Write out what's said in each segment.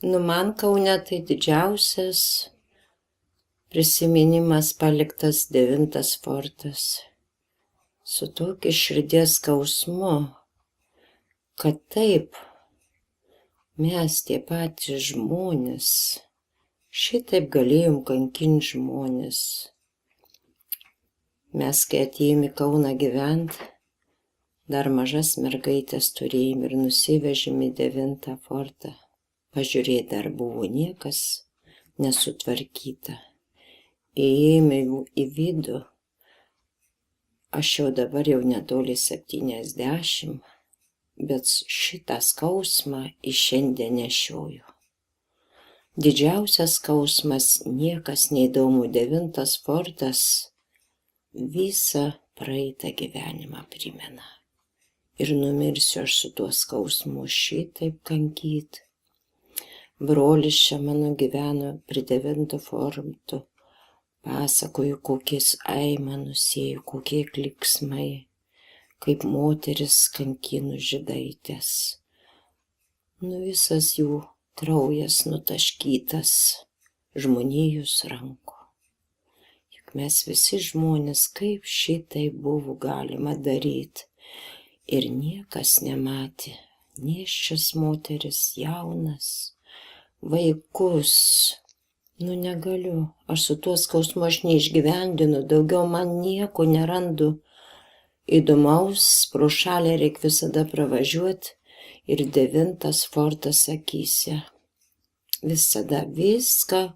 Man Kaune tai didžiausias prisiminimas paliktas 9 fortas. Su tokiu širdies skausmu, kad taip, mes tie patys žmonės, šitaip galėjom kankinti žmonės. Mes, kai atėjom į Kauną gyvent, dar mažas mergaitės turėjom ir nusivežėm į 9 fortą. Pažiūrėt, dar buvo niekas nesutvarkyta. Įėjome į vidų, aš jau dabar jau netoli 70, bet šitą skausmą į šiandien nešioju. Didžiausias skausmas, niekas neįdomu, 9 fortas visą praeitą gyvenimą primena. Ir numirsiu aš su tuo skausmu šitaip kankyt. Brolis čia mano gyveno prie 9 fortų, pasakoju, kokiais aimanus ėjo, kokie klyksmai, kaip moteris kankino žydaitės. Visas jų kraujas nutaškytas žmonijos rankų. Juk mes visi žmonės, kaip šitai buvo galima daryti. Ir niekas nematė, nėščias moteris, jaunas, vaikus. Negaliu, aš su tuo skausmu aš neišgyvendinu, daugiau man nieko nerandu įdomaus, pro šalį reikia visada pravažiuoti ir 9 fortas akyse. Visada viską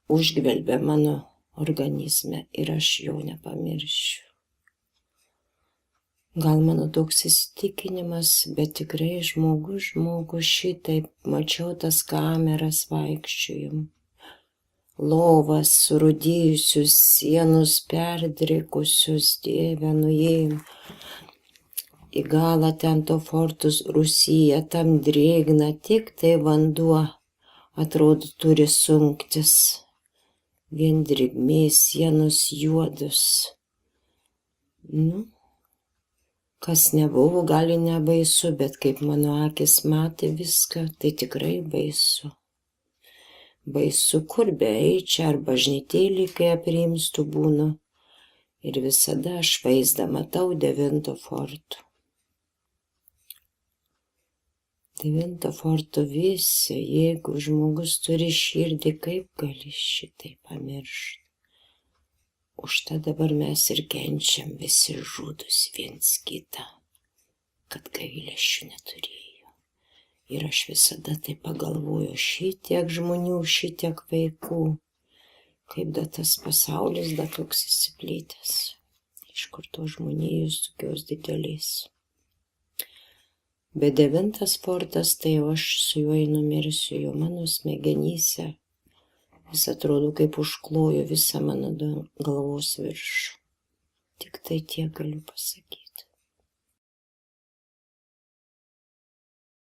užgvelbia mano organizme ir aš jo nepamiršiu. Gal mano toks įsitikinimas, bet tikrai žmogus šitaip mačiau tas kameras vaikščiojom. Lovas surūdijusius, sienus perdrėkusius, Dieve, nuėjom į galą ten to fortus Rusija, tam drėgna, tik tai vanduo, atrodo, turi sunktis. Vien drėgmės, sienos juodus. Kas nebuvo, gali nebaisu, bet kaip mano akis matė viską, tai tikrai baisu. Baisu, kur beeičia, ar bažnytėlį, kai aprimstu būnu. Ir visada aš vaizdą matau 9 fortų. 9 fortų visi, jeigu žmogus turi širdį, kaip gali šitai pamiršti. Užtat dabar mes ir kenčiam visi žudus viens kitą, kad gailesčių neturėjo. Ir aš visada tai pagalvoju, šitiek žmonių, šitiek vaikų, kaip da tas pasaulis da toks įsiplėtęs, iš kur to žmonijos tokios didelės. Bet 9 fortas, tai jau aš su juo numirsiu, jo mano smegenyse. Vis atrodo, kaip užklojo visą mano galvos viršų. Tik tai tiek galiu pasakyti.